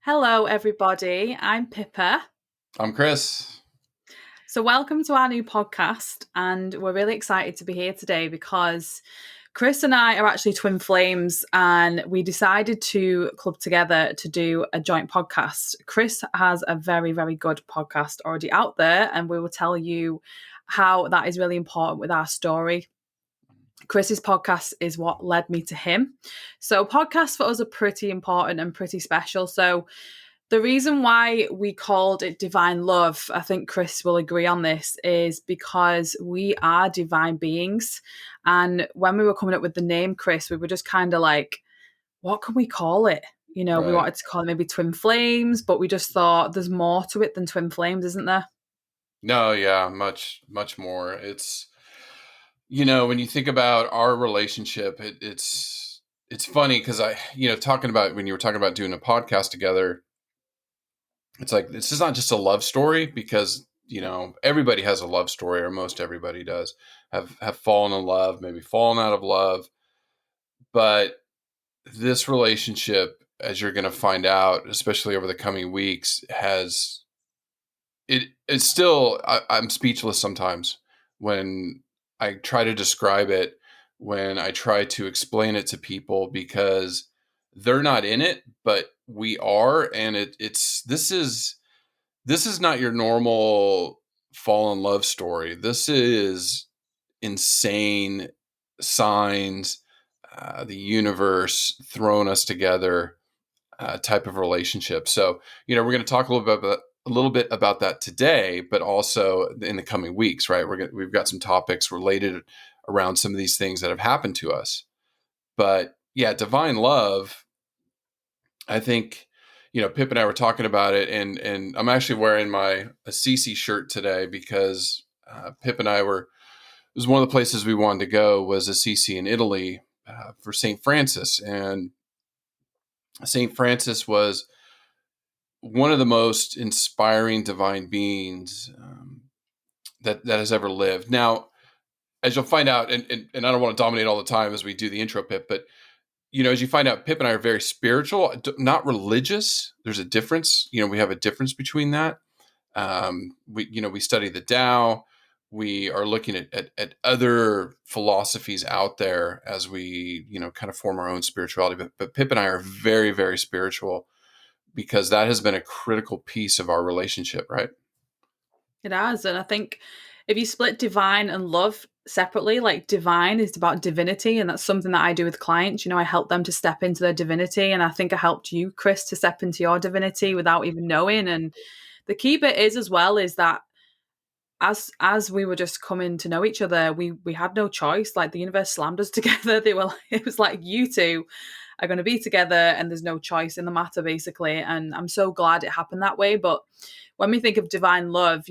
Hello, everybody. I'm Pippa. I'm Chris. So, welcome to our new podcast. And we're really excited to be here today because Chris and I are actually twin flames, and we decided to club together to do a joint podcast. Chris has a very, very good podcast already out there, and we will tell you how that is really important with our story. Chris's podcast is what led me to him. So, podcasts for us are pretty important and pretty special. So, the reason why we called it Divine Love, I think Chris will agree on this, is because we are divine beings. And when we were coming up with the name, Chris, we were just kind of like, what can we call it? We Right. wanted to call it maybe Twin Flames, but we just thought there's more to it than Twin Flames, isn't there? No, yeah, much more. When you think about our relationship, it's funny because talking about when you were talking about doing a podcast together, it's like this is not just a love story because everybody has a love story, or most everybody does have fallen in love, maybe fallen out of love, but this relationship, as you're going to find out, especially over the coming weeks, has it's still I'm speechless sometimes when I try to describe it, when I try to explain it to people, because they're not in it, but we are, and it's this is not your normal fall in love story. This is insane signs, the universe throwing us together, type of relationship. So, we're going to talk a little bit about that today, but also in the coming weeks, right? We've got some topics related around some of these things that have happened to us. But yeah, divine love, I think, Pip and I were talking about it, and I'm actually wearing my Assisi shirt today because Pip and I it was one of the places we wanted to go was Assisi in Italy, for St. Francis. And St. Francis was one of the most inspiring divine beings, that has ever lived. Now, as you'll find out, and I don't want to dominate all the time as we do the intro, Pip, but as you find out, Pip and I are very spiritual, not religious. There's a difference. We have a difference between that. We study the Tao. We are looking at other philosophies out there as we kind of form our own spirituality. But Pip and I are very, very spiritual, because that has been a critical piece of our relationship, right? It has. And I think if you split divine and love separately, like divine is about divinity. And that's something that I do with clients. I help them to step into their divinity. And I think I helped you, Chris, to step into your divinity without even knowing. And the key bit is as well is that as we were just coming to know each other, we had no choice. Like the universe slammed us together. It was like, you two are going to be together and there's no choice in the matter, basically. And I'm so glad it happened that way. But when we think of divine love,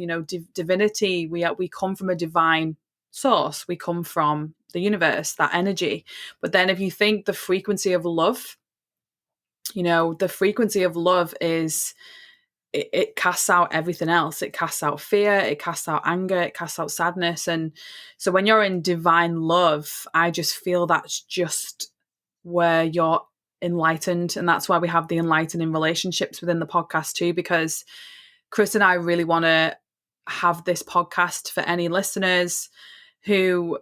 divinity, we come from a divine source. We come from the universe, that energy. But then if you think the frequency of love, the frequency of love is it casts out everything else. It casts out fear, it casts out anger, it casts out sadness. And so when you're in divine love, I just feel that's just where you're enlightened. And that's why we have the enlightening relationships within the podcast too, because Chris and I really want to have this podcast for any listeners who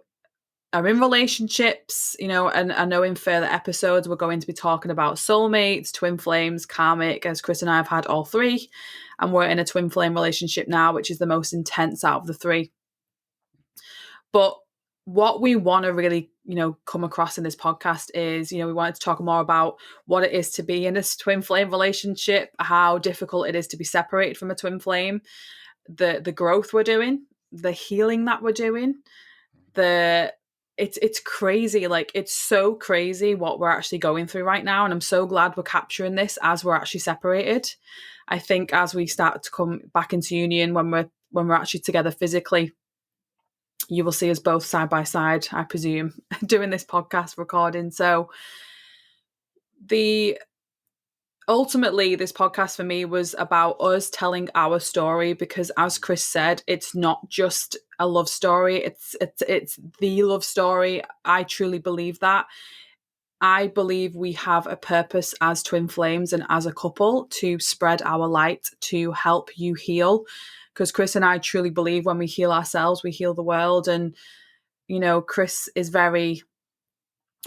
are in relationships, and I know in further episodes we're going to be talking about soulmates, twin flames, karmic, as Chris and I have had all three. And we're in a twin flame relationship now, which is the most intense out of the three. But what we want to really, come across in this podcast is, we wanted to talk more about what it is to be in a twin flame relationship, how difficult it is to be separated from a twin flame, the growth we're doing, the healing that we're doing, it's crazy. Like, it's so crazy what we're actually going through right now. And I'm so glad we're capturing this as we're actually separated. I think as we start to come back into union, when we're actually together physically, you will see us both side by side, I presume, doing this podcast recording. So ultimately, this podcast for me was about us telling our story, because as Chris said, it's not just a love story. It's the love story. I truly believe that. I believe we have a purpose as twin flames and as a couple to spread our light to help you heal. Because Chris and I truly believe when we heal ourselves, we heal the world. And, Chris is very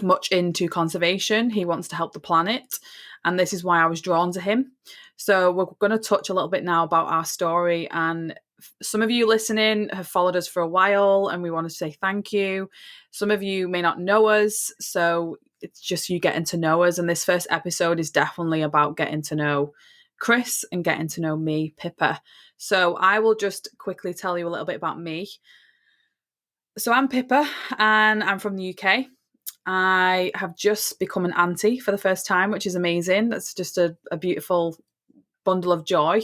much into conservation. He wants to help the planet. And this is why I was drawn to him. So we're going to touch a little bit now about our story. And some of you listening have followed us for a while, and we want to say thank you. Some of you may not know us. So it's just you getting to know us. And this first episode is definitely about getting to know Chris and getting to know me, Pippa. So I will just quickly tell you a little bit about me. So I'm Pippa, and I'm from the UK. I have just become an auntie for the first time, which is amazing. That's just a beautiful bundle of joy.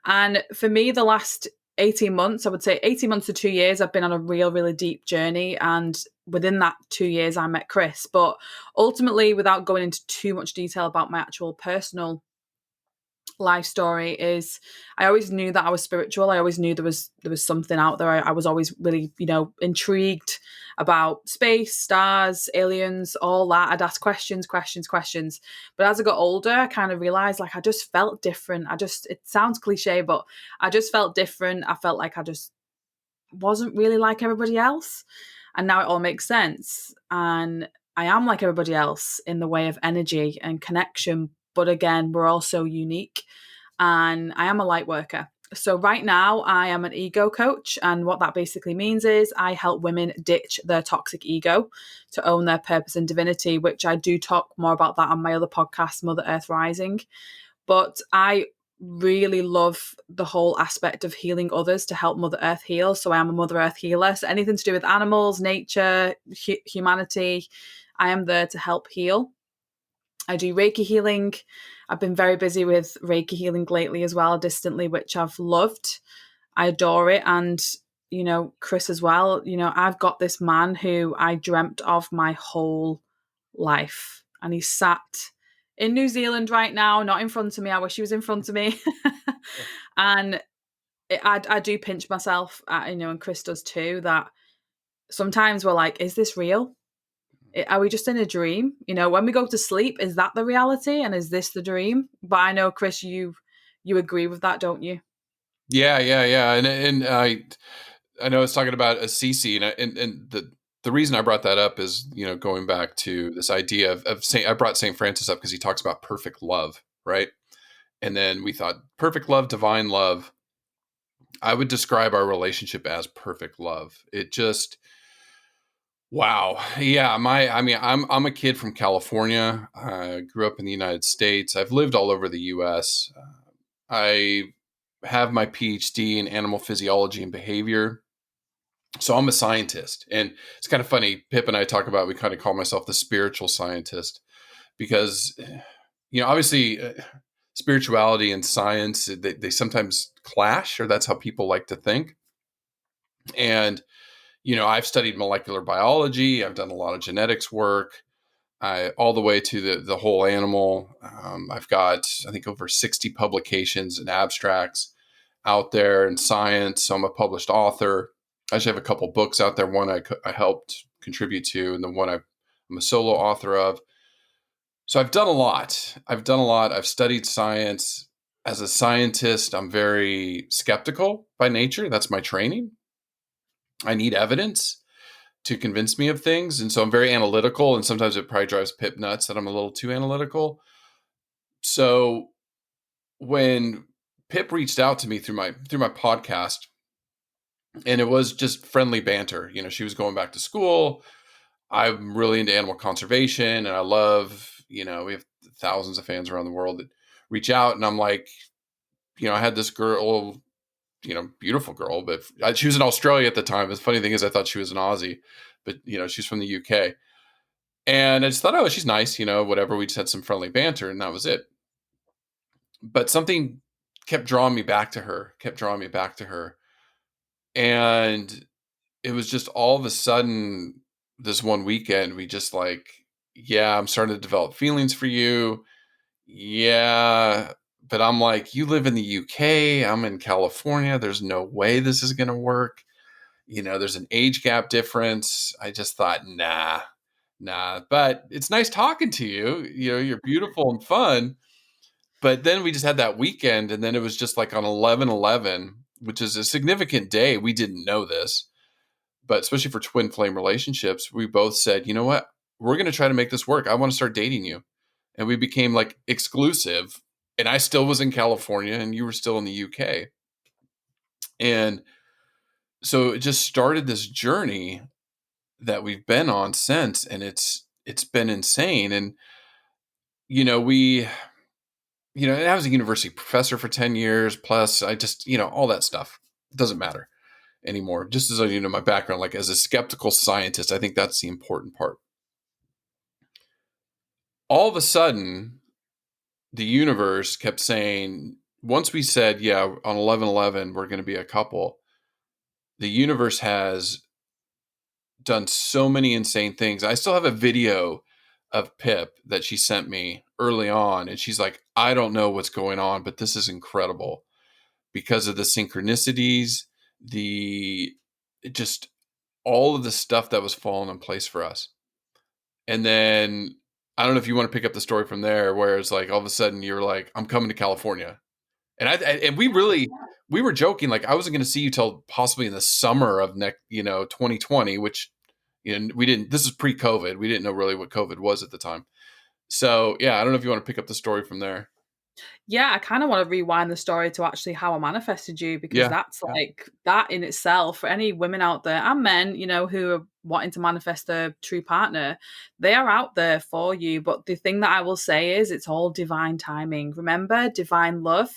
And for me, the last 18 months, I would say 18 months to 2 years, I've been on a really deep journey. And within that 2 years, I met Chris. But ultimately, without going into too much detail about my actual personal life story, is I always knew that I was spiritual. I always knew there was something out there. I was always really, intrigued about space, stars, aliens, all that. I'd ask questions. But as I got older, I kind of realized like I just felt different. It sounds cliche, but I just felt different. I felt like I just wasn't really like everybody else. And now it all makes sense. And I am like everybody else in the way of energy and connection. But again, we're all so unique. And I am a light worker. So right now, I am an ego coach. And what that basically means is I help women ditch their toxic ego to own their purpose and divinity, which I do talk more about that on my other podcast, Mother Earth Rising. But I really love the whole aspect of healing others to help Mother Earth heal. So I am a Mother Earth healer. So anything to do with animals, nature, humanity, I am there to help heal. I do Reiki healing. I've been very busy with Reiki healing lately as well, distantly, which I've loved. I adore it. And, Chris as well, I've got this man who I dreamt of my whole life. And he's sat in New Zealand right now, not in front of me. I wish he was in front of me. And I do pinch myself, and Chris does too, that sometimes we're like, is this real? Are we just in a dream? When we go to sleep, is that the reality? And is this the dream? But I know, Chris, you agree with that, don't you? Yeah. And I know it's talking about Assisi, and the reason I brought that up is, going back to this idea of Saint. I brought Saint Francis up because he talks about perfect love, right? And then we thought perfect love, divine love. I would describe our relationship as perfect love. It just, wow, yeah. I'm a kid from California. I grew up in the United States. I've lived all over the U.S. I have my PhD in animal physiology and behavior. So I'm a scientist, and it's kind of funny. Pip and I talk about, we kind of call myself the spiritual scientist because, obviously, spirituality and science, they sometimes clash, or that's how people like to think. And, I've studied molecular biology. I've done a lot of genetics work, all the way to the whole animal. I've got, I think, over 60 publications and abstracts out there in science. So I'm a published author. I actually have a couple books out there. One I helped contribute to, and the one I'm a solo author of. So I've done a lot. I've studied science. As a scientist, I'm very skeptical by nature. That's my training. I need evidence to convince me of things. And so I'm very analytical. And sometimes it probably drives Pip nuts that I'm a little too analytical. So when Pip reached out to me through my podcast, and it was just friendly banter. She was going back to school. I'm really into animal conservation, and I love, we have thousands of fans around the world that reach out, and I'm like, I had this girl, beautiful girl, but she was in Australia at the time. The funny thing is I thought she was an Aussie, but she's from the UK. And I just thought, oh, she's nice, whatever. We just had some friendly banter, and that was it. But something kept drawing me back to her, And it was just all of a sudden this one weekend, we just like, yeah, I'm starting to develop feelings for you. Yeah. But I'm like, you live in the UK. I'm in California. There's no way this is going to work. There's an age gap difference. I just thought, nah. nah, but it's nice talking to you. You know, you're beautiful and fun. But then we just had that weekend, and then it was just like on 11/11, which is a significant day. We didn't know this, but especially for twin flame relationships, we both said, you know what? We're going to try to make this work. I want to start dating you. And we became like exclusive. And I still was in California and you were still in the UK. And so it just started this journey that we've been on since, and it's been insane. And you know, and I was a university professor for 10 years plus. I just, all that stuff doesn't matter anymore. Just as my background, like as a skeptical scientist, I think that's the important part. All of a sudden, the universe kept saying, once we said, yeah, on 11/11 we're going to be a couple, the universe has done so many insane things. I still have a video of Pip that she sent me early on, and she's like, I don't know what's going on, but this is incredible because of the synchronicities, the just all of the stuff that was falling in place for us. And then I don't know if you want to pick up the story from there, where it's like all of a sudden you're like, I'm coming to California. And we were joking, like I wasn't going to see you till possibly in the summer of 2020, which we didn't. This is pre-COVID. We didn't know really what COVID was at the time. So yeah, I don't know if you want to pick up the story from there. Yeah, I kind of want to rewind the story to actually how I manifested you, because Yeah, that's yeah, like that in itself for any women out there and men, who are wanting to manifest their true partner. They are out there for you. But the thing that I will say is it's all divine timing. Remember, divine love.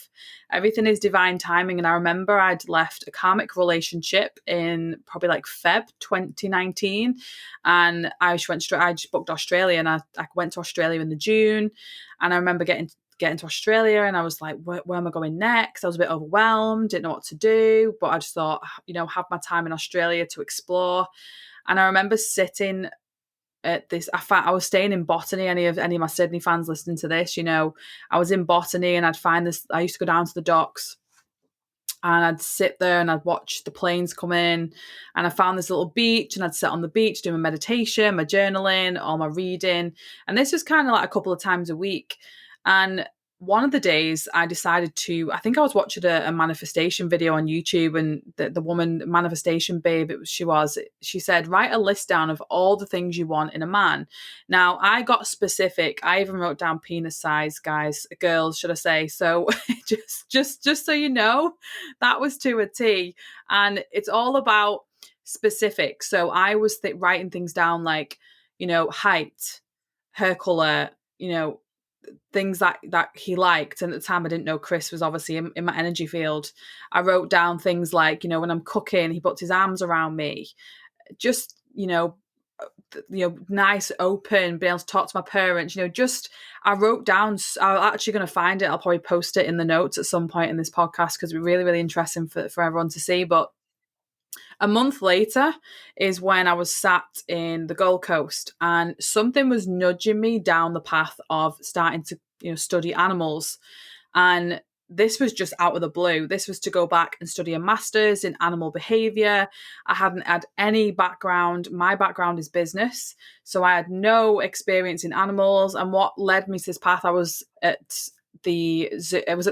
Everything is divine timing. And I remember I'd left a karmic relationship in probably like Feb 2019. And I just booked Australia, and I went to Australia in the June. And I remember getting to Australia, and I was like, where am I going next? I was a bit overwhelmed, didn't know what to do, but I just thought, have my time in Australia to explore. And I remember sitting at this, I was staying in Botany. Any of my Sydney fans listening to this, I was in Botany, and I'd find this, I used to go down to the docks, and I'd sit there and I'd watch the planes come in, and I found this little beach, and I'd sit on the beach doing my meditation, my journaling, all my reading. And this was kind of like a couple of times a week. And one of the days I decided I think I was watching a manifestation video on YouTube, and the woman, manifestation babe, she said, write a list down of all the things you want in a man. Now I got specific. I even wrote down penis size, guys, girls, should I say. So just so you know, that was to a T. And it's all about specific. So I was writing things down like, height, hair color, things that he liked. And at the time I didn't know Chris was obviously in my energy field. I wrote down things like, when I'm cooking, he puts his arms around me. Just, nice, open, being able to talk to my parents, just I wrote down, I'm actually going to find it. I'll probably post it in the notes at some point in this podcast, because it's really, really interesting for everyone to see. But a month later is when I was sat in the Gold Coast, and something was nudging me down the path of starting to, study animals. And this was just out of the blue. This was to go back and study a master's in animal behavior. I hadn't had any background. My background is business. So I had no experience in animals. And what led me to this path, I was at the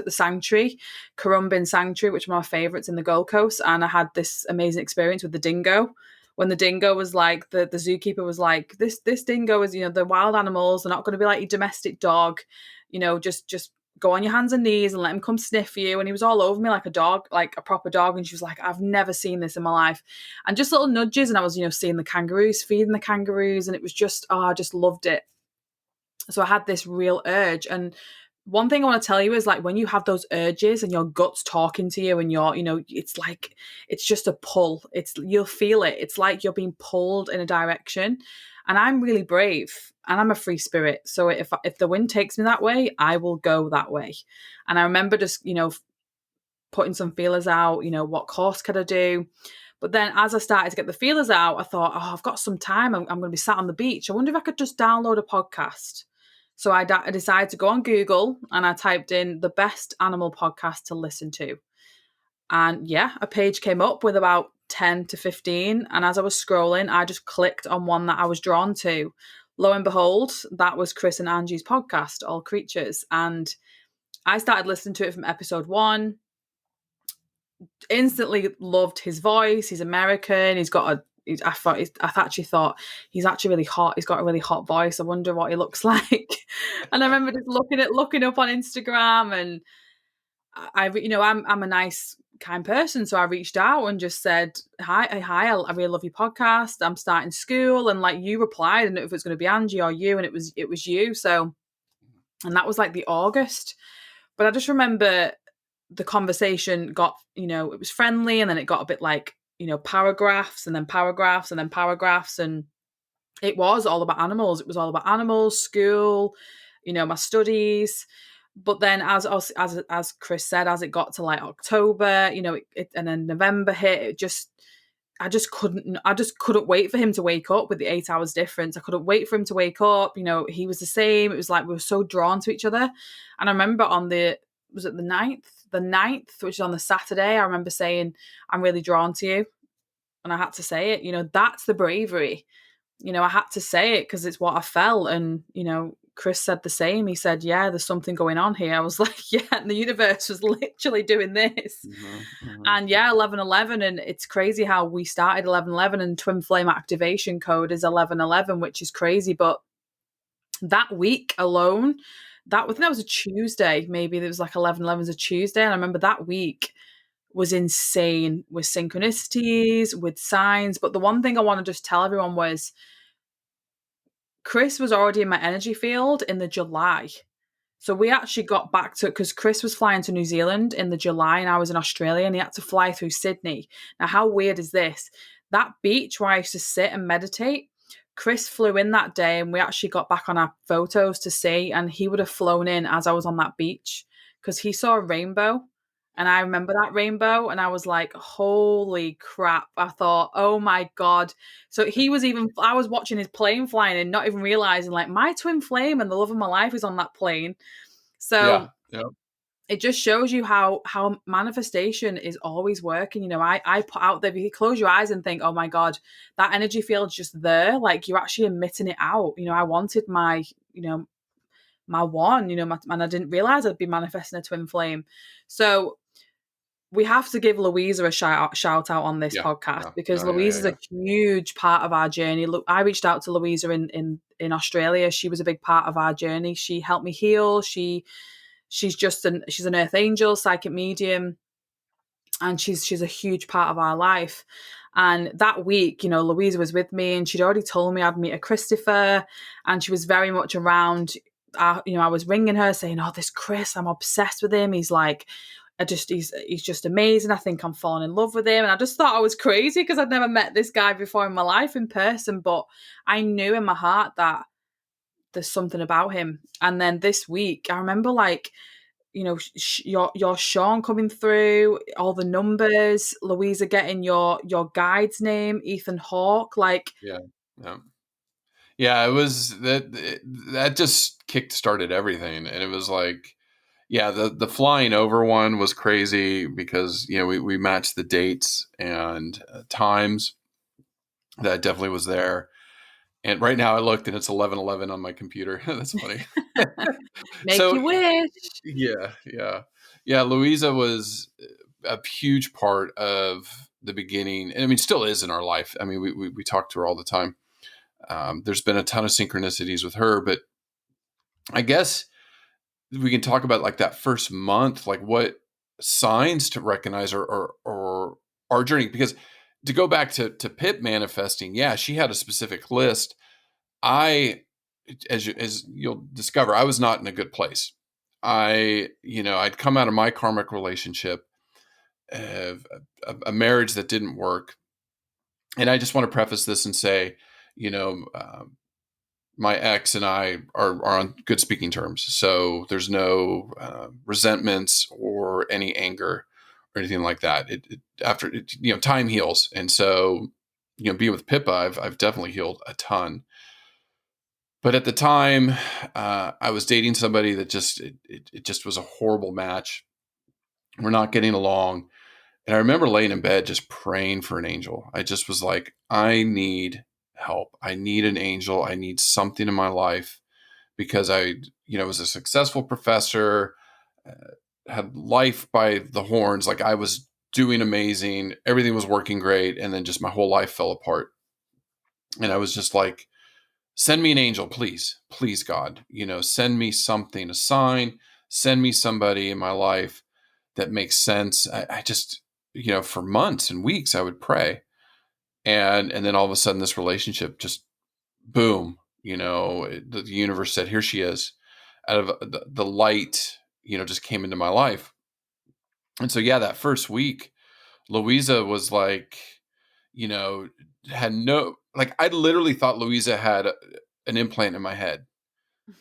sanctuary, Currumbin Sanctuary, which are my favourites in the Gold Coast. And I had this amazing experience with the dingo. When the dingo was like, the zookeeper was like, this dingo is, the wild animals. They're not going to be like your domestic dog. Just go on your hands and knees and let him come sniff you. And he was all over me like a dog, like a proper dog. And she was like, I've never seen this in my life. And just little nudges. And I was, seeing the kangaroos, feeding the kangaroos. And it was just, I just loved it. So I had this real urge. And one thing I want to tell you is, like, when you have those urges and your gut's talking to you, and it's like, it's just a pull. You'll feel it. It's like you're being pulled in a direction. And I'm really brave, and I'm a free spirit. So if the wind takes me that way, I will go that way. And I remember just, putting some feelers out, what course could I do? But then as I started to get the feelers out, I thought, oh, I've got some time. I'm going to be sat on the beach. I wonder if I could just download a podcast. So I decided to go on Google, and I typed in the best animal podcast to listen to. And yeah, a page came up with about 10 to 15. And as I was scrolling, I just clicked on one that I was drawn to. lo and behold, that was Chris and Angie's podcast, All Creatures. And I started listening to it from episode one, instantly loved his voice. He's American. He's got a. I actually thought he's actually really hot. He's got a really hot voice. I wonder what he looks like. And I remember just looking up on Instagram, and I'm a nice, kind person, so I reached out and just said, hi, I really love your podcast. I'm starting school, and like you replied, and if it was going to be Angie or you, and it was you. So, and that was like the August. But I just remember the conversation got, it was friendly, and then it got a bit like, paragraphs and then paragraphs and then paragraphs. And it was all about animals. It was all about animals, school, my studies. But then as Chris said, as it got to like October, and then November hit, I just couldn't wait for him to wake up with the 8 hours difference. I couldn't wait for him to wake up. He was the same. It was like we were so drawn to each other. And I remember was it the ninth? The ninth, which is on the Saturday, I remember saying, I'm really drawn to you. And I had to say it. That's the bravery. I had to say it because it's what I felt. And, Chris said the same. He said, yeah, there's something going on here. I was like, yeah, and the universe was literally doing this. Mm-hmm, mm-hmm. And yeah, 1111. And it's crazy how we started 1111, and twin flame activation code is 1111, which is crazy. But that week alone, I think that was a Tuesday. Maybe there was like 1111 was a Tuesday. And I remember that week was insane with synchronicities, with signs. But the one thing I want to just tell everyone was Chris was already in my energy field in the July. So we actually got back to, because Chris was flying to New Zealand in the July and I was in Australia, and he had to fly through Sydney. Now, how weird is this? That beach where I used to sit and meditate, Chris flew in that day, and we actually got back on our photos to see, and he would have flown in as I was on that beach because he saw a rainbow. And I remember that rainbow, and I was like, holy crap. I thought, oh my God. So I was watching his plane flying and not even realizing, like, my twin flame and the love of my life is on that plane. Yeah. So Yeah. it just shows you how manifestation is always working. I put out there, if you close your eyes and think, oh my God, that energy field's just there. Like, you're actually emitting it out. I wanted my one, and I didn't realize I'd be manifesting a twin flame. So we have to give Louisa a shout out on this Yeah. podcast, Yeah. because Yeah. Yeah. Yeah. Louisa's a huge part of our journey. Look, I reached out to Louisa in Australia. She was a big part of our journey. She helped me heal. She's an earth angel, psychic medium, and she's a huge part of our life. And that week, Louisa was with me, and she'd already told me I'd meet a Christopher, and she was very much around. I was ringing her saying, "Oh, this Chris, I'm obsessed with him. He's just amazing. I think I'm falling in love with him." And I just thought I was crazy because I'd never met this guy before in my life in person, but I knew in my heart that there's something about him. And then this week, I remember like, your Sean coming through, all the numbers, Louisa getting your guide's name, Ethan Hawke, like. Yeah. Yeah. Yeah. It was that just kick started everything. And it was like, yeah, the flying over one was crazy because, we matched the dates and times. That definitely was there. And right now I looked and it's 11:11 on my computer. That's funny. Make So you wish. yeah, yeah. Yeah, Louisa was a huge part of the beginning. And I mean, still is in our life. I mean, we talk to her all the time. There's been a ton of synchronicities with her, but I guess we can talk about like that first month, like what signs to recognize or our journey. Because to go back to Pip manifesting, yeah, she had a specific list. As you'll discover, I was not in a good place. I'd come out of my karmic relationship, uh, a marriage that didn't work. And I just want to preface this and say, you know, my ex and I are on good speaking terms. So there's no resentments or any anger or anything like that. Time heals. And so, being with Pippa, I've definitely healed a ton. But at the time, I was dating somebody that it just was a horrible match. We're not getting along. And I remember laying in bed just praying for an angel. I just was like, I need help. I need an angel. I need something in my life because was a successful professor, had life by the horns. Like I was doing amazing. Everything was working great. And then just my whole life fell apart. And I was just like, send me an angel, please. Please, God, send me something, a sign, send me somebody in my life that makes sense. I just, for months and weeks, I would pray. And then all of a sudden this relationship just boom, the universe said, here she is out of the light, just came into my life. And so, yeah, that first week, Louisa was like, you know, had no, like, I literally thought Louisa had an implant in my head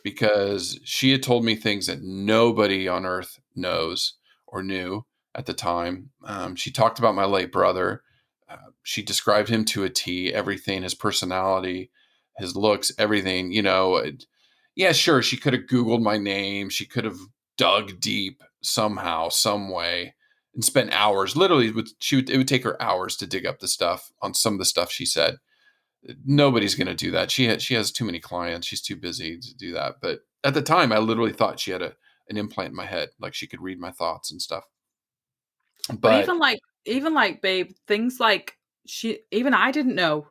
because she had told me things that nobody on earth knows or knew at the time. She talked about my late brother. She described him to a T, everything, his personality, his looks, everything, yeah, sure. She could have Googled my name. She could have dug deep somehow, some way, and spent hours. Literally, it would take her hours to dig up the stuff on some of the stuff she said. Nobody's going to do that. She has too many clients. She's too busy to do that. But at the time, I literally thought she had an implant in my head, like she could read my thoughts and stuff. But But even like, babe, things like even I didn't know.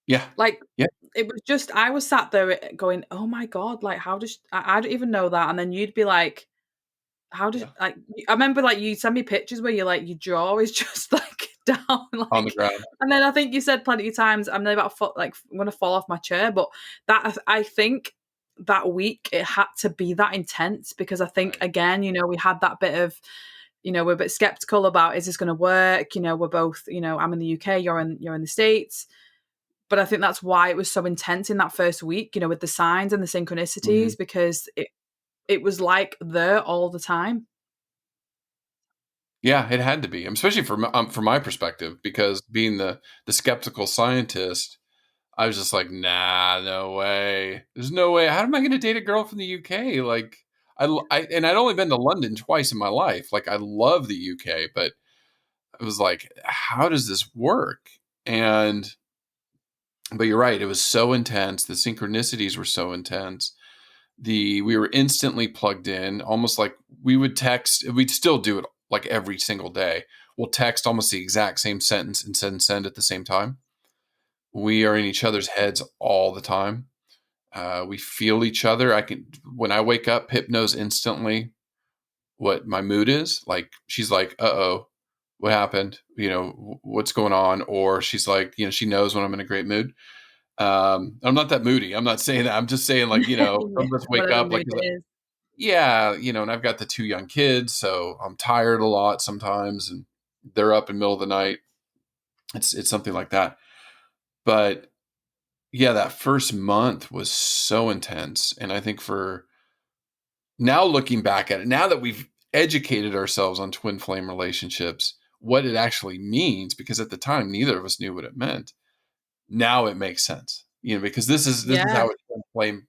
yeah, Like, yeah, it was just, I was sat there going, oh my God, like, how does, I don't even know that. And then you'd be like, how does, yeah, like, I remember like you send me pictures where you're like, your jaw is just like down, on the like, ground. and then I think you said plenty of times, I'm about to fall, like, I'm going to fall off my chair. But that, I think that week it had to be that intense because I think, Right. again, we had that bit of, we're a bit skeptical about, is this going to work? We're both, I'm in the UK, you're in the States. But I think that's why it was so intense in that first week, with the signs and the Mhm. synchronicities, because it was like there all the time. Yeah, it had to be, especially from my perspective, because being the skeptical scientist, I was just like, nah, no way. There's no way. How am I going to date a girl from the UK? Like, and I'd only been to London twice in my life. Like, I love the UK, but it was like, how does this work? And but you're right, it was so intense. The synchronicities were so intense. We were instantly plugged in, almost like we would text. We'd still do it like every single day. We'll text almost the exact same sentence and send at the same time. We are in each other's heads all the time. We feel each other. When I wake up, Pip knows instantly what my mood is. Like she's like, "Uh oh, what happened? What's going on?" Or she's like, she knows when I'm in a great mood. I'm not that moody. I'm not saying that. I'm just saying, like, Yeah, some of us wake whatever up like, mood it is. yeah, and I've got the two young kids, so I'm tired a lot sometimes, and they're up in the middle of the night. It's something like that. But yeah, that first month was so intense, and I think for now, looking back at it, now that we've educated ourselves on twin flame relationships, what it actually means, because at the time neither of us knew what it meant. Now it makes sense, because this is Yeah, how a twin flame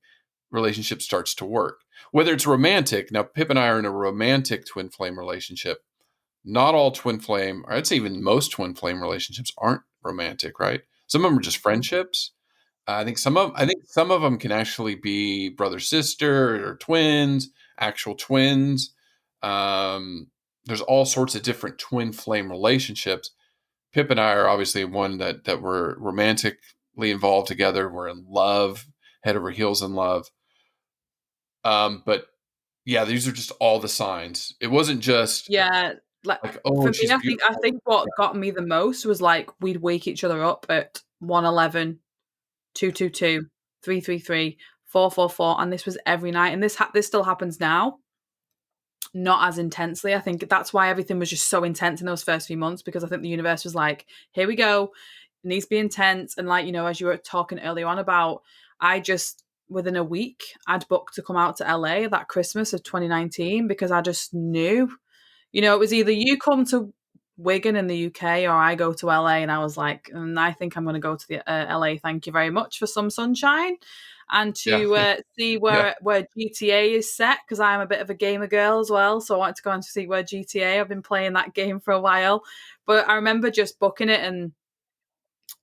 relationship starts to work. Whether it's romantic, now Pip and I are in a romantic twin flame relationship. Not all twin flame, or I'd say even most twin flame relationships aren't romantic, right? Some of them are just friendships. I think some of them can actually be brother sister or twins, actual twins. Um, there's all sorts of different twin flame relationships. Pip and I are obviously one that we're romantically involved together. We're in love, head over heels in love. But yeah, these are just all the signs. It wasn't just yeah. Like, like, for oh, me, she's I beautiful. think what got me the most was like we'd wake each other up at 111, 222, 333, 444, and this was every night. And this still happens now, not as intensely. I think that's why everything was just so intense in those first few months, because I think the universe was like, here we go. It needs to be intense. And like, as you were talking earlier on about, I just within a week I'd booked to come out to LA that Christmas of 2019 because I just knew, it was either you come to Wigan in the UK or I go to LA. And I was like, I think I'm going to go to the LA. Thank you very much for some sunshine and Yeah, to see yeah. where GTA is set, because I'm a bit of a gamer girl as well. So I wanted to go and see where GTA. I've been playing that game for a while, but I remember just booking it and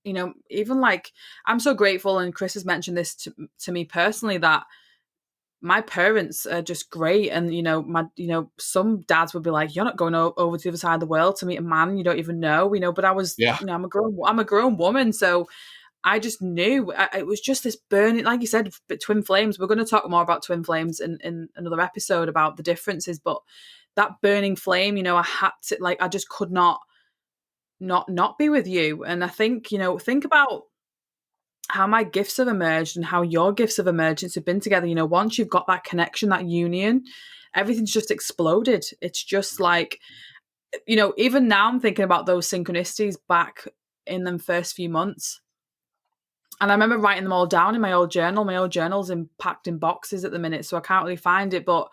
even like, I'm so grateful, and Chris has mentioned this to me personally, that my parents are just great. And some dads would be like, you're not going over to the other side of the world to meet a man you don't even know, but I was, Yeah. I'm a grown woman. So I just knew, it was just this burning, like you said, twin flames. We're going to talk more about twin flames in another episode about the differences, but that burning flame, I had to, like, I just could not be with you. And I think, think about how my gifts have emerged and how your gifts have emerged since we've been together. Once you've got that connection, that union, everything's just exploded. It's just like, even now I'm thinking about those synchronicities back in them first few months. And I remember writing them all down in my old journal. My old journal's packed in boxes at the minute, so I can't really find it. But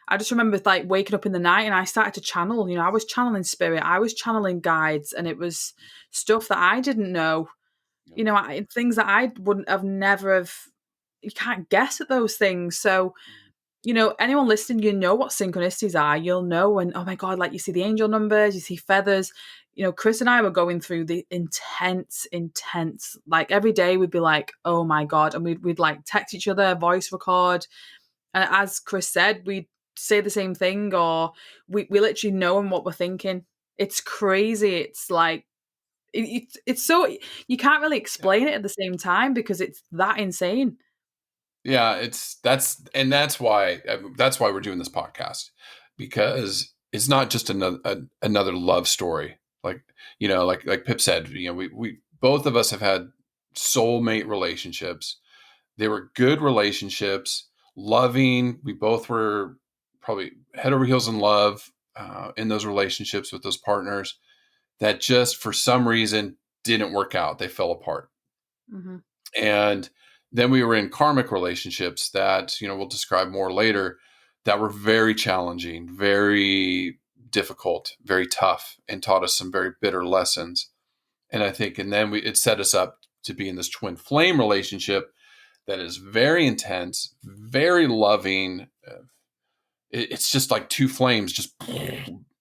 I just remember like waking up in the night and I started to channel. I was channeling spirit, I was channeling guides, and it was stuff that I didn't know. Things that I wouldn't have never have. You can't guess at those things. So anyone listening, what synchronicities are. You'll know, and oh my god, like you see the angel numbers, you see feathers. Chris and I were going through the intense. Like every day, we'd be like, oh my god, and we'd like text each other, voice record, and as Chris said, we'd say the same thing, or we literally know what we're thinking. It's crazy. It's like it's so, you can't really Yeah. explain it at the same time because it's that insane. Yeah, that's why we're doing this podcast, because it's not just another love story. Like, like Pip said, we both of us have had soulmate relationships. They were good relationships, loving. We both were probably head over heels in love in those relationships with those partners that just for some reason didn't work out. They fell apart. Hmm. And then we were in karmic relationships that, we'll describe more later, that were very challenging, very difficult, very tough, and taught us some very bitter lessons. And I think, and then it set us up to be in this twin flame relationship that is very intense, very loving. It's just like two flames just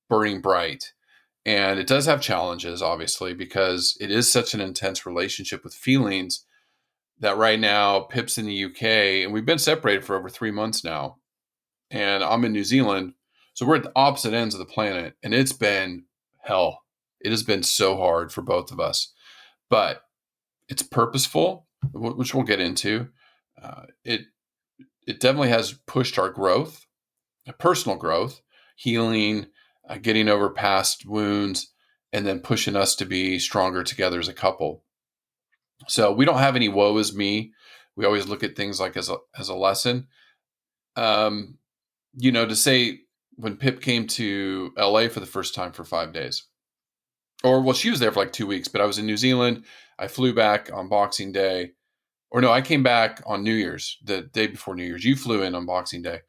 burning bright. And it does have challenges, obviously, because it is such an intense relationship with feelings that right now Pip's in the UK and we've been separated for over 3 months now. And I'm in New Zealand. So we're at the opposite ends of the planet. And it's been hell. It has been so hard for both of us. But it's purposeful, which we'll get into. It definitely has pushed our growth, personal growth, healing, getting over past wounds, and then pushing us to be stronger together as a couple. So we don't have any woe is me. We always look at things like as a lesson. Um, to say when Pip came to LA for the first time for 5 days, or well, she was there for like 2 weeks, but I was in New Zealand. I flew back on Boxing Day, or no, I came back on New Year's, the day before New Year's. You flew in on Boxing Day.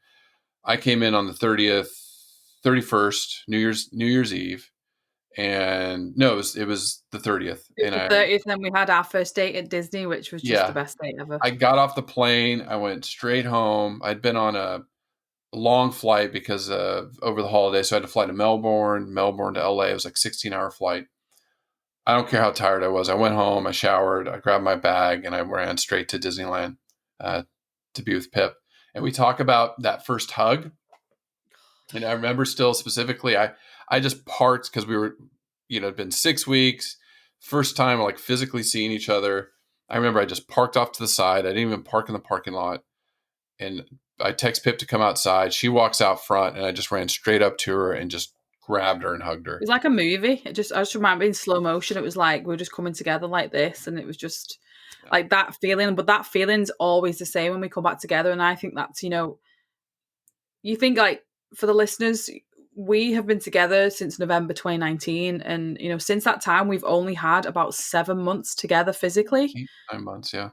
I came in on the 30th, 31st, New Year's Eve, and no, it was the 30th, It and was I the 30th, and then we had our first date at Disney, which was just the yeah, best date ever. I got off the plane. I went straight home. I'd been on a long flight because over the holiday, so I had to fly to Melbourne to LA. It was like 16-hour flight. I don't care how tired I was. I went home. I showered. I grabbed my bag, and I ran straight to Disneyland uh, to be with Pip. And we talk about that first hug. And I remember still specifically, I just parked because we were, it'd been 6 weeks, first time like physically seeing each other. I remember I just parked off to the side. I didn't even park in the parking lot. And I text Pip to come outside. She walks out front, and I just ran straight up to her and just grabbed her and hugged It her. was like a movie. I just remember in slow motion. It was like we were just coming together like this, and it was just Yeah. like that feeling. But that feeling's always the same when we come back together. And I think that's, you think like, for the listeners, we have been together since November 2019, and since that time we've only had about 7 months together physically. 8, 9 months. Yeah.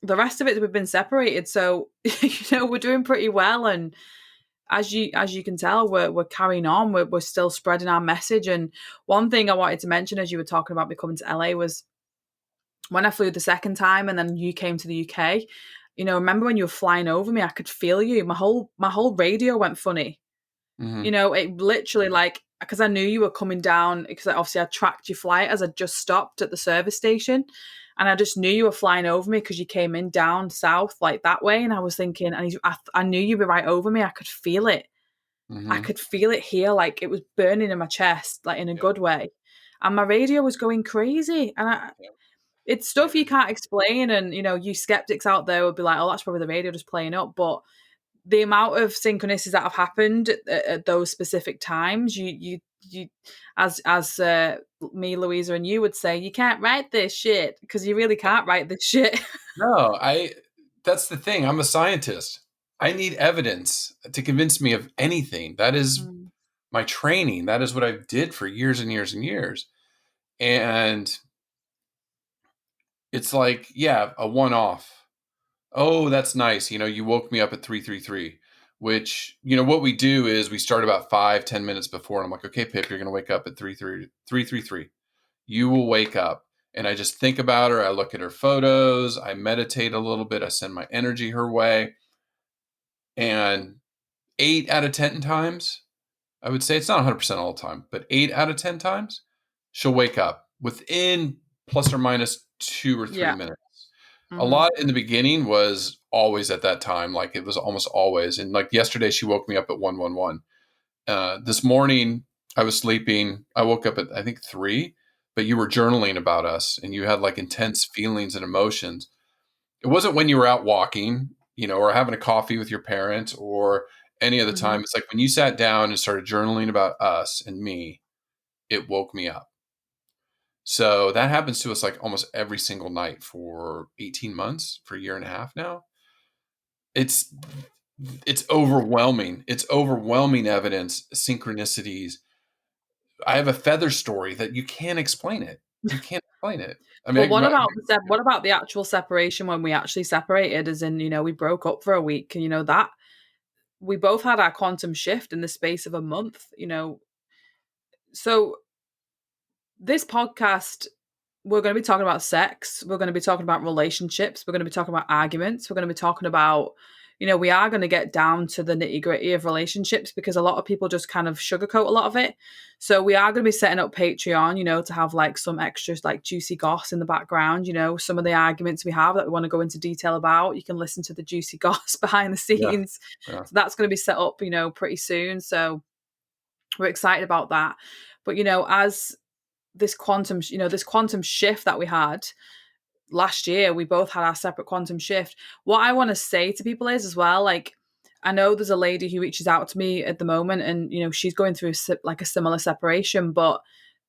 The rest of it we've been separated. So we're doing pretty well, and as you can tell, we're carrying on. We're still spreading our message. And one thing I wanted to mention as you were talking about me coming to LA was when I flew the second time, and then you came to the UK. Remember when you were flying over me, I could feel you. My whole radio went funny. Hmm. It literally, like, because I knew you were coming down, because obviously I tracked your flight as I just stopped at the service station, and I just knew you were flying over me because you came in down south like that way, and I was thinking, and I knew you'd be right over me. I could feel it. I Hmm. could feel it here, like it was burning in my chest, like in a Yeah. good way. And my radio was going crazy, and Yeah. it's Yeah. stuff you can't explain. And you skeptics out there would be like, "Oh, that's probably the radio just playing up." But the amount of synchronicities that have happened at those specific times, you, as me, Louisa, and you would say, you can't write this shit because you really can't write this shit. No, that's the thing. I'm a scientist. I need evidence to convince me of anything. That is Mm. my training. That is what I did for years and years and years. And it's like, yeah, a one off. Oh, that's nice. You woke me up at 333, which, what we do is we start about 5-10 minutes before. And I'm like, okay, Pip, you're going to wake up at 333. You will wake up. And I just think about her. I look at her photos. I meditate a little bit. I send my energy her way. And 8 out of 10 times, I would say it's not 100% all the time, but 8 out of 10 times, she'll wake up within plus or minus 2 or 3 Yeah. minutes. A Hmm. lot in the beginning was always at that time, like it was almost always. And like yesterday, she woke me up at 111. This morning, I was sleeping. I woke up at I think 3, but you were journaling about us, and you had like intense feelings and emotions. It wasn't when you were out walking, or having a coffee with your parents or any other Hmm. time. It's like when you sat down and started journaling about us and me, it woke me up. So that happens to us like almost every single night for 18 months, for a year and a half now. It's it's overwhelming. It's overwhelming evidence, synchronicities. I have a feather story that you can't explain it. You can't explain it. I But mean, what about the actual separation when we actually separated, as in, we broke up for a week, and that we both had our quantum shift in the space of a month. So this podcast, we're going to be talking about sex. We're going to be talking about relationships. We're going to be talking about arguments. We're going to be talking about, we are going to get down to the nitty gritty of relationships, because a lot of people just kind of sugarcoat a lot of it. So we are going to be setting up Patreon, to have like some extras, like juicy goss in the background, some of the arguments we have that we want to go into detail about. You can listen to the juicy goss behind the yeah, scenes. yeah, So that's going to be set up, pretty soon. So we're excited about that. But, as this quantum shift that we had last year, we both had our separate quantum shift. What I want to say to people is, as well, like, I know there's a lady who reaches out to me at the moment, and she's going through like a similar separation. But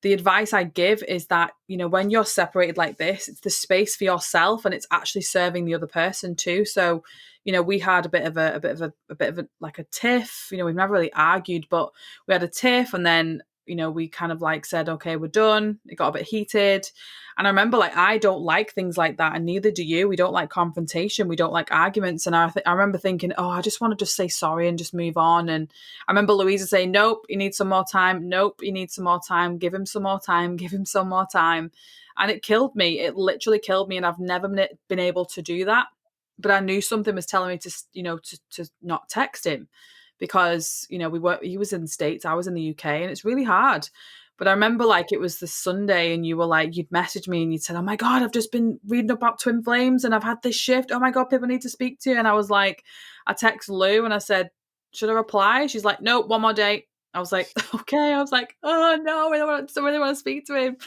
the advice I give is that, when you're separated like this, it's the space for yourself, and it's actually serving the other person too. So we had a bit of a like a tiff. We've never really argued, but we had a tiff, and then we kind of like said, okay, we're done. It got a bit heated. And I remember, like, I don't like things like that, and neither do you. We don't like confrontation. We don't like arguments. And I remember thinking, oh, I just want to just say sorry and just move on. And I remember Louisa saying, nope, you need some more time. Nope, you need some more time. Give him some more time. Give him some more time. And it killed me. It literally killed me. And I've never been able to do that. But I knew something was telling me to not text him, because he was in the States, I was in the UK, and it's really hard. But I remember, like, it was the Sunday, and you were like, you'd message me and you'd said, oh my God, I've just been reading about twin flames and I've had this shift. Oh my God, Pip, I need to speak to you. And I was like, I text Lou and I said, should I reply? She's like, nope, one more day. I was like, okay. I was like, oh no, I really want to speak to him.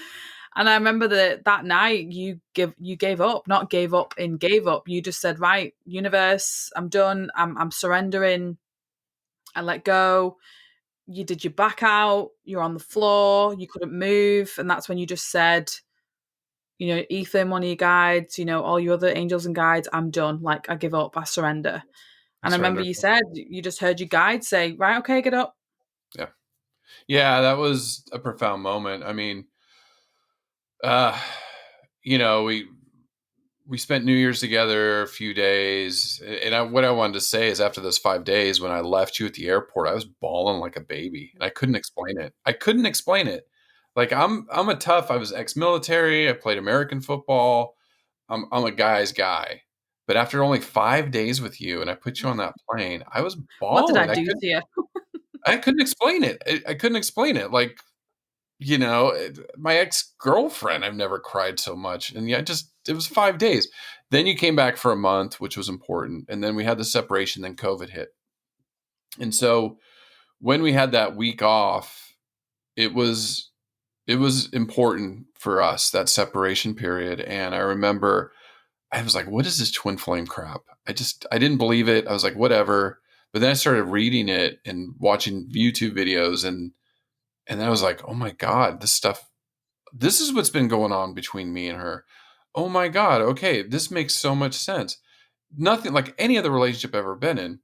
And I remember that night you gave up, not gave up and gave up. You just said, right, universe, I'm done. I'm surrendering. I let go. You did your back out. You're on the floor. You couldn't move. And that's when you just said, Ethan, one of your guides, all your other angels and guides, I'm done. Like, I give up. I surrender. I And I remember surrender. you said, you just heard your guide say, right, okay, get up. Yeah, yeah, that was a profound moment. I mean, uh, you know, we spent New Year's together a few days, and what I wanted to say is, after those 5 days, when I left you at the airport, I was bawling like a baby, and I couldn't explain it. I couldn't explain it. Like, I'm a tough. I was ex-military. I played American football. I'm a guy's guy. But after only 5 days with you, and I put you on that plane, I was What did I bawling. I do couldn't. to you? I couldn't explain it. I couldn't explain it. Like, my ex-girlfriend, I've never cried so much. And yeah, it was 5 days. Then you came back for a month, which was important. And then we had the separation, then COVID hit. And so when we had that week off, it was important for us, that separation period. And I remember I was like, what is this twin flame crap? I didn't believe it. I was like, whatever. But then I started reading it and watching YouTube videos, and then I was like, oh my God, this is what's been going on between me and her. Oh my God, okay, this makes so much sense. Nothing like any other relationship I've ever been in.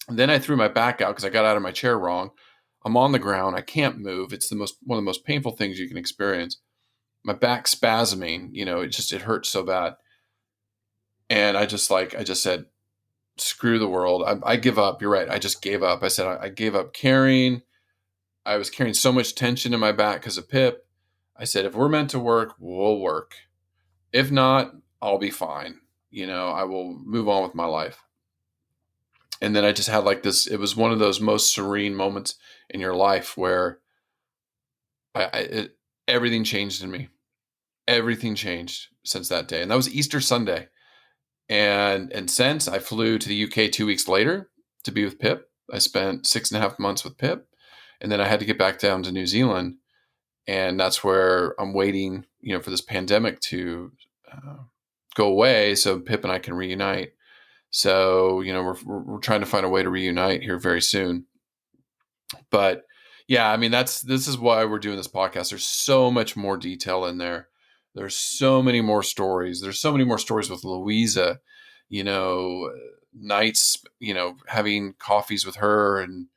And then I threw my back out because I got out of my chair wrong. I'm on the ground. I can't move. It's one of the most painful things you can experience. My back spasming, it hurts so bad. And I just said, screw the world. I give up. You're right. I just gave up. I said, I gave up caring. I was carrying so much tension in my back because of Pip. I said, if we're meant to work, we'll work. If not, I'll be fine. I will move on with my life. And then I just had like this, it was one of those most serene moments in your life where everything changed in me. Everything changed since that day. And that was Easter Sunday. And since I flew to the UK 2 weeks later to be with Pip, I spent 6.5 months with Pip. And then I had to get back down to New Zealand. And that's where I'm waiting, for this pandemic to go away so Pip and I can reunite. So, we're trying to find a way to reunite here very soon. But yeah, I mean, this is why we're doing this podcast. There's so much more detail in there. There's so many more stories. There's so many more stories with Louisa, nights, having coffees with her. And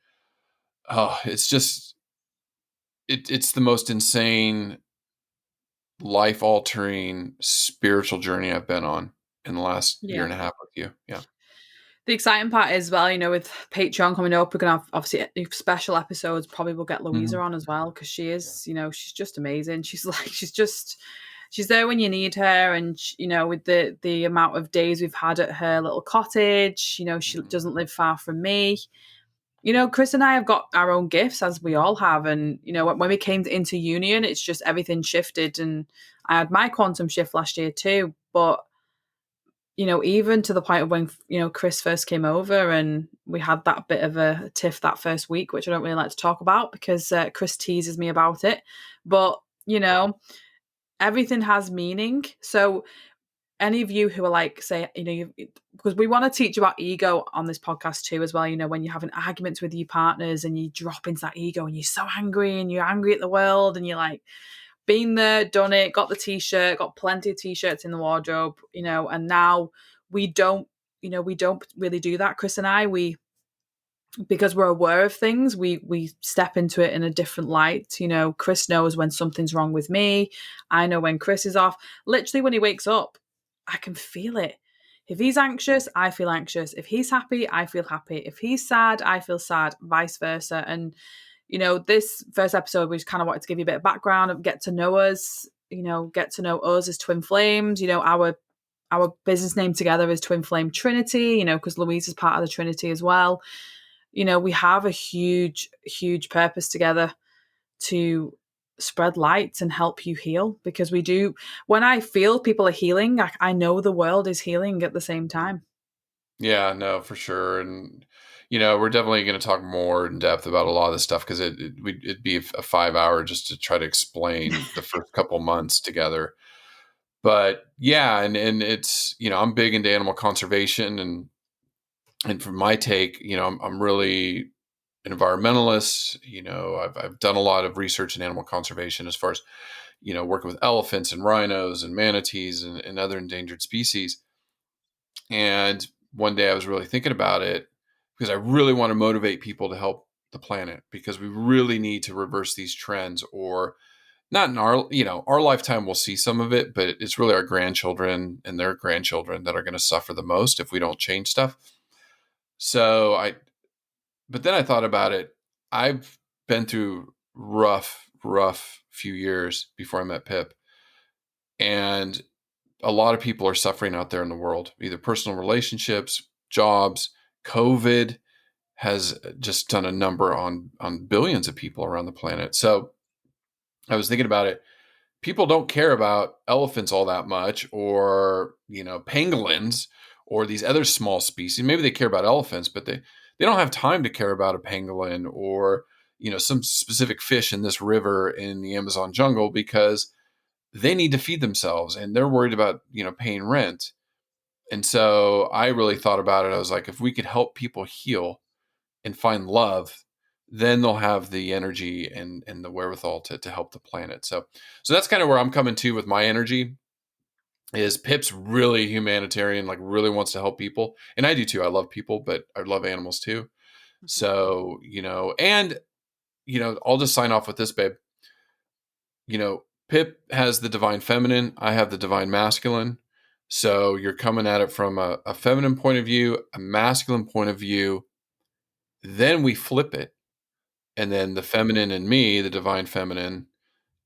oh, it's just, it's the most insane, life altering spiritual journey I've been on in the last year Yeah. and a half with you. Yeah. The exciting part is, well, with Patreon coming up, we're going to have obviously special episodes. Probably we'll get Louisa Mhm. on as well, because she Yeah. is, she's just amazing. She's like, she's there when you need her. And, with the amount of days we've had at her little cottage, she Mhm. doesn't live far from me. Chris and I have got our own gifts, as we all have. And, when we came into union, it's just everything shifted. And I had my quantum shift last year too. But even to the point of when, Chris first came over and we had that bit of a tiff that first week, which I don't really like to talk about because Chris teases me about it. But, everything has meaning. So any of you who are like, say, because we want to teach about ego on this podcast too, as well, when you're having arguments with your partners and you drop into that ego and you're so angry and you're angry at the world and you're like, been there, done it, got the t-shirt, got plenty of t-shirts in the wardrobe, and now we don't, we don't really do that. Chris and I, because we're aware of things, we step into it in a different light. Chris knows when something's wrong with me. I know when Chris is off. Literally, when he wakes up, I can feel it. If he's anxious, I feel anxious. If he's happy, I feel happy. If he's sad, I feel sad, vice versa. And this first episode, we just kind of wanted to give you a bit of background and get to know us, get to know us as twin flames. Our business name together is Twin Flame Trinity, because Louise is part of the Trinity as well. We have a huge, huge purpose together to spread light and help you heal, because we do. When I feel people are healing, I know the world is healing at the same time. Yeah, no, for sure. And, we're definitely going to talk more in depth about a lot of this stuff because it'd be a 5 hour just to try to explain the first couple months together. But yeah, and it's, I'm big into animal conservation, and from my take, I'm really an environmentalist. I've done a lot of research in animal conservation as far as, working with elephants and rhinos and manatees and other endangered species. And one day I was really thinking about it because I really want to motivate people to help the planet, because we really need to reverse these trends, or not in our lifetime. We'll see some of it, but it's really our grandchildren and their grandchildren that are going to suffer the most if we don't change stuff. So but then I thought about it. I've been through rough few years before I met Pip. And a lot of people are suffering out there in the world, either personal relationships, jobs, COVID, has just done a number on billions of people around the planet. So I was thinking about it. People don't care about elephants all that much, or pangolins, or these other small species. Maybe they care about elephants, but they don't have time to care about a pangolin, or some specific fish in this river in the Amazon jungle, because they need to feed themselves and they're worried about paying rent. And so I really thought about it. I was like, if we could help people heal and find love, then they'll have the energy and the wherewithal to help the planet. So that's kind of where I'm coming to with my energy. Is Pip's really humanitarian, like really wants to help people, and I do too. I love people, but I love animals too. Mhm. So and I'll just sign off with this, babe. Pip has the divine feminine. I have the divine masculine. So you're coming at it from a feminine point of view, a masculine point of view. Then we flip it, and then the feminine in me, the divine feminine,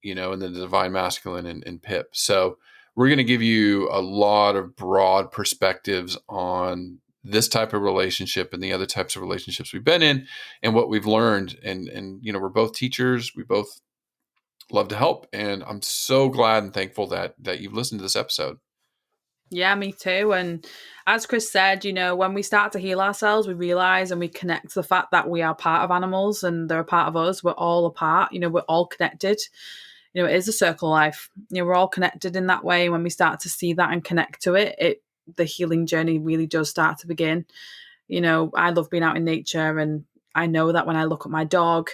and then the divine masculine in Pip. So we're going to give you a lot of broad perspectives on this type of relationship and the other types of relationships we've been in and what we've learned. And we're both teachers. We both love to help. And I'm so glad and thankful that you've listened to this episode. Yeah, me too. And as Chris said, when we start to heal ourselves, we realize and we connect to the fact that we are part of animals and they're a part of us. We're all a part, we're all connected. It is a circle of life. We're all connected in that way. When we start to see that and connect to it, the healing journey really does start to begin. I love being out in nature, and I know that when I look at my dog,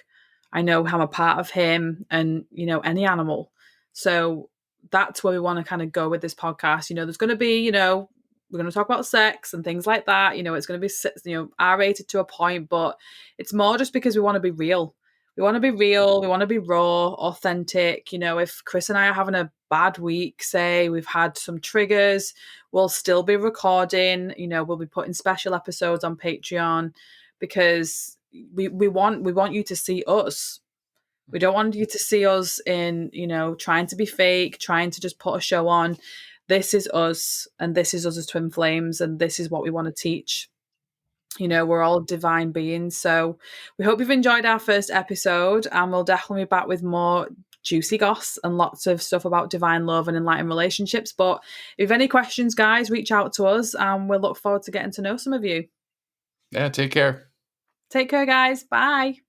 I know how I'm a part of him and, any animal. So that's where we want to kind of go with this podcast. There's going to be, we're going to talk about sex and things like that. It's going to be, R-rated to a point, but it's more just because we want to be real. We want to be real. We want to be raw, authentic. If Chris and I are having a bad week, say we've had some triggers, we'll still be recording. We'll be putting special episodes on Patreon because we want you to see us. We don't want you to see us in, trying to be fake, trying to just put a show on. This is us, and this is us as twin flames, and this is what we want to teach. We're all divine beings. So we hope you've enjoyed our first episode, and we'll definitely be back with more juicy goss and lots of stuff about divine love and enlightened relationships. But if you have any questions, guys, reach out to us, and we'll look forward to getting to know some of you. Yeah, take care. Take care, guys. Bye.